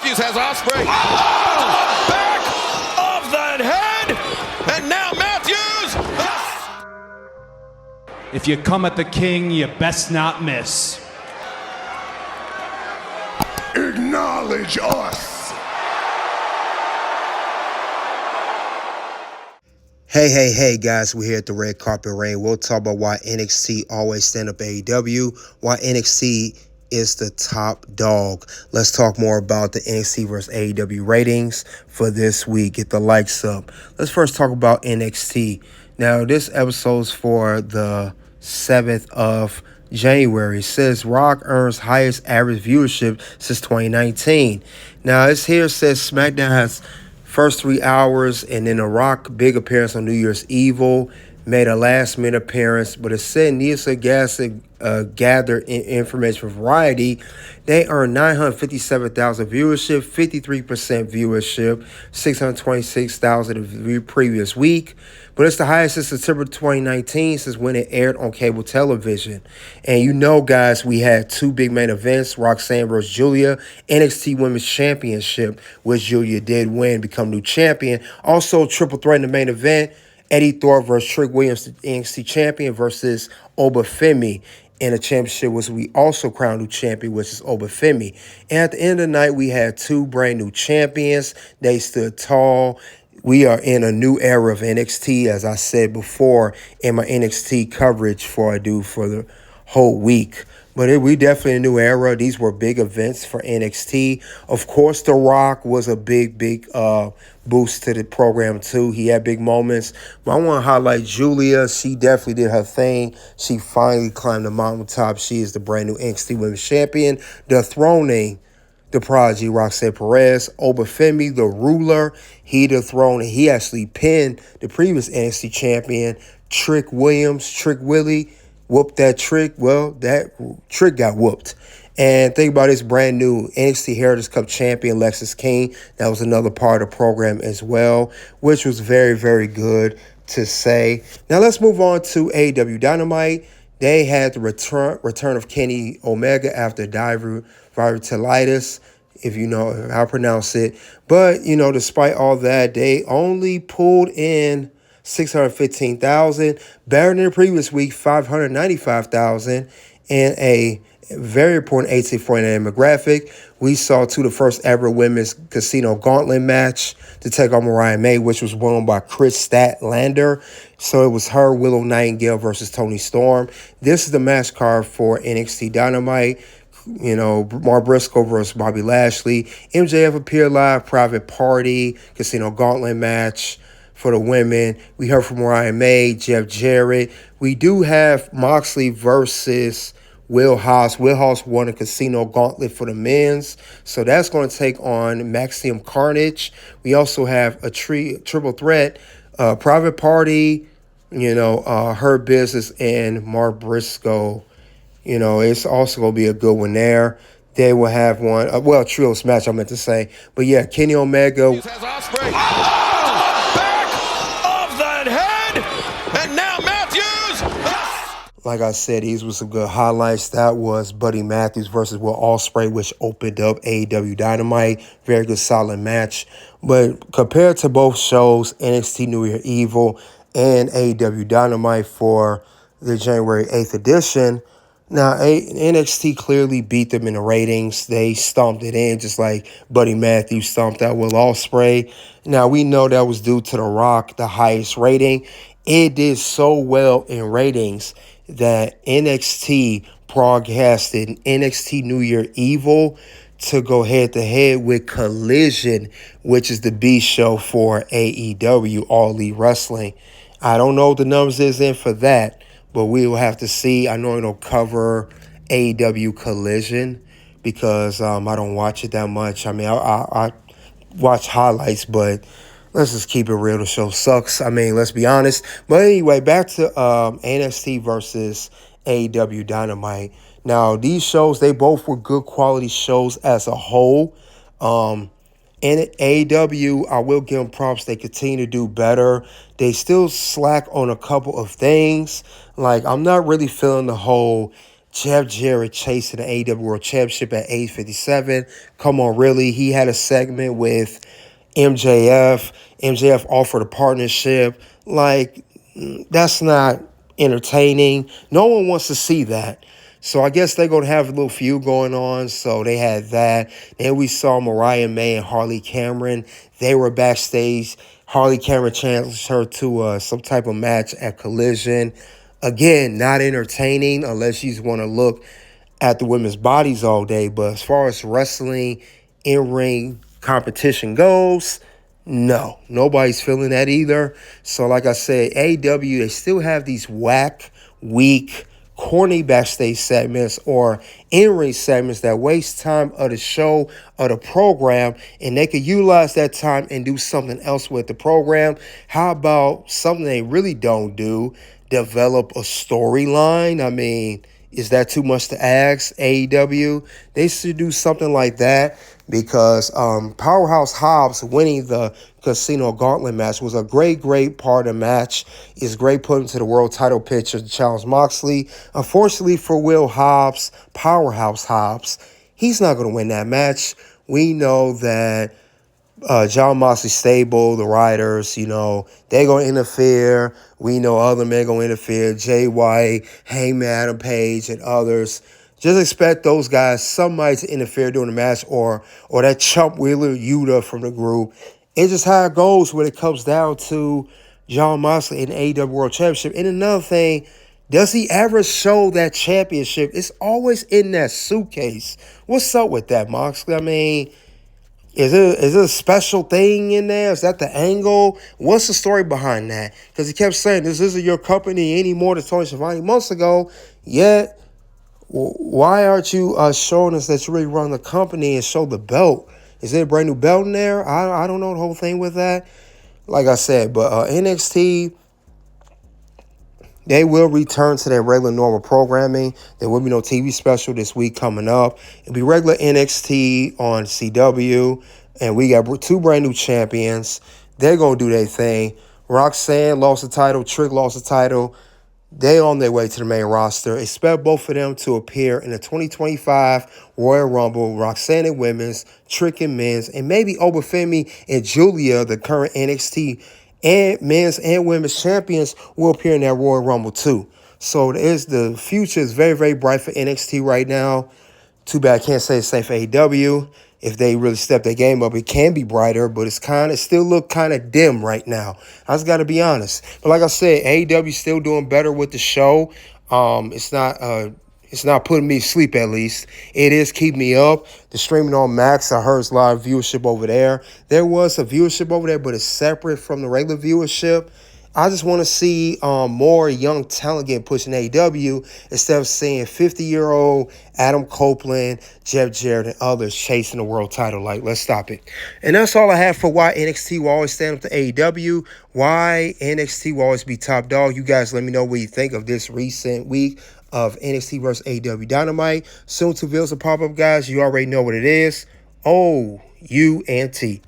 Matthews has Ospreay. Oh, to the back of the head. And now Matthews. If you come at the king, you best not miss. Acknowledge us. Hey guys, we're here at the Red Carpet Reign. We'll talk about why NXT always stand up AEW, why NXT is the top dog. Let's talk more about the NXT versus AEW ratings for this week. Get the likes up. Let's first talk about NXT. Now, this episode's for the 7th of January. It says Rock earns highest average viewership since 2019. Now, it's here, it says SmackDown has first 3 hours, and then The Rock big appearance on New Year's Evil, made a last-minute appearance, but it said needs to gather information from Variety. They earned 957,000 viewership, 53% viewership, 626,000 the previous week. But it's the highest since September 2019, since when it aired on cable television. And you know, guys, we had 2 big main events, Roxanne versus Julia, NXT Women's Championship, which Julia did win, become new champion. Also, triple threat in the main event, Eddie Thorpe versus Trick Williams, the NXT champion, versus Obafemi in a championship, which we also crowned new champion, which is Obafemi. And at the end of the night, we had 2 brand new champions. They stood tall. We are in a new era of NXT, as I said before in my NXT coverage for I do for the whole week. But we definitely a new era. These were big events for NXT. Of course, The Rock was a big boost to the program, too. He had big moments. But I want to highlight Julia. She definitely did her thing. She finally climbed the mountaintop. She is the brand new NXT Women's Champion, dethroning the prodigy Roxanne Perez. Obafemi, the ruler, he dethroned, and he actually pinned the previous NXT champion, Trick Williams. Trick Willie whooped that Trick. Well, that Trick got whooped. And think about this brand new NXT Heritage Cup champion, Lexis King. That was another part of the program as well, which was very, very good to say. Now let's move on to AEW Dynamite. They had the return of Kenny Omega after diverticulitis, if you know how to pronounce it. But, you know, despite all that, they only pulled in 615,000, better than the previous week, 595,000, and a very important 1849 demographic. We saw the first ever women's casino gauntlet match to take on Mariah May, which was won by Chris Statlander. So it was her, Willow Nightingale versus Toni Storm. This is the match card for NXT Dynamite. You know, Mark Briscoe versus Bobby Lashley. MJF appeared live, private party, casino gauntlet match. For the women, we heard from Mariah May, Jeff Jarrett. We do have Moxley versus Will Hobbs. Will Hobbs won a casino gauntlet for the men's. So that's going to take on Maximum Carnage. We also have a triple threat, private party, you know, Her Business and Mark Briscoe. You know, it's also going to be a good one there. They will have one, trios match, I meant to say. But yeah, Kenny Omega. Has Ospreay. Oh! And now Matthews. Like I said, these were some good highlights. That was Buddy Matthews versus Will Ospreay, which opened up AEW Dynamite. Very good, solid match. But compared to both shows, NXT New Year Evil and AEW Dynamite for the January 8th edition, now NXT clearly beat them in the ratings. They stomped it in just like Buddy Matthews stomped out Will Ospreay. Now, we know that was due to The Rock, the highest rating. It did so well in ratings that NXT broadcasted NXT New Year Evil to go head-to-head with Collision, which is the B show for AEW, All Elite Wrestling. I don't know what the numbers is in for that, but we will have to see. I know it'll cover AEW Collision because I don't watch it that much. I mean, I watch highlights, but let's just keep it real. The show sucks. I mean, let's be honest. But anyway, back to NXT versus AEW Dynamite. Now, these shows, they both were good quality shows as a whole. And AEW, I will give them props. They continue to do better. They still slack on a couple of things. Like, I'm not really feeling the whole Jeff Jarrett chasing the AEW World Championship at age 57. Come on, really? He had a segment with MJF. MJF offered a partnership. Like, that's not entertaining. No one wants to see that. So I guess they're going to have a little feud going on. So they had that. Then we saw Mariah May and Harley Cameron. They were backstage. Harley Cameron challenged her to some type of match at Collision. Again, not entertaining unless you just want to look at the women's bodies all day. But as far as wrestling, in-ring competition goes, no, nobody's feeling that either. So like I said, AEW, they still have these whack, weak, corny backstage segments or in-ring segments that waste time of the show or the program, and they could utilize that time and do something else with the program. How about something they really don't do? Develop a storyline. I mean, is that too much to ask? AEW, they should do something like that, because Powerhouse Hobbs winning the Casino Gauntlet match was a great part of the match. It's great putting to the world title picture to challenge Moxley. Unfortunately for Will Hobbs, Powerhouse Hobbs, he's not going to win that match. We know that John Moxley's stable, the writers, they're going to interfere. We know other men going to interfere. Jay White, Heyman, Adam Page, and others. Just expect those guys, somebody to interfere during the match, or that chump Wheeler Yuta from the group. It's just how it goes when it comes down to John Moxley in the AEW World Championship. And another thing, does he ever show that championship? It's always in that suitcase. What's up with that, Moxley? I mean, is it a special thing in there? Is that the angle? What's the story behind that? Because he kept saying, this isn't your company anymore to Tony Schiavone months ago. Yet, why aren't you showing us that you really run the company and show the belt? Is there a brand new belt in there? I don't know the whole thing with that. Like I said, but NXT, they will return to their regular normal programming. There will be no TV special this week coming up. It'll be regular NXT on CW. And we got two brand new champions. They're going to do their thing. Roxanne lost the title. Trick lost the title. They on their way to the main roster. Expect both of them to appear in the 2025 Royal Rumble. Roxanne in women's, Trick in men's, and maybe Obafemi and Julia, the current NXT and men's and women's champions, will appear in that Royal Rumble too. So the future is very bright for NXT right now. Too bad I can't say the same for AEW. If they really step their game up, it can be brighter, but it's still look kind of dim right now. I just got to be honest. But like I said, AEW still doing better with the show. It's not putting me to sleep, at least. It is keeping me up. The streaming on Max, I heard a lot of viewership over there. There was a viewership over there, but it's separate from the regular viewership. I just want to see more young talent get pushed in AEW instead of seeing 50-year-old Adam Copeland, Jeff Jarrett, and others chasing the world title. Like, let's stop it. And that's all I have for why NXT will always stand up to AEW, why NXT will always be top dog. You guys let me know what you think of this recent week of NXT versus AEW Dynamite. Soon to reveal some pop-up, guys. You already know what it is. OUNT.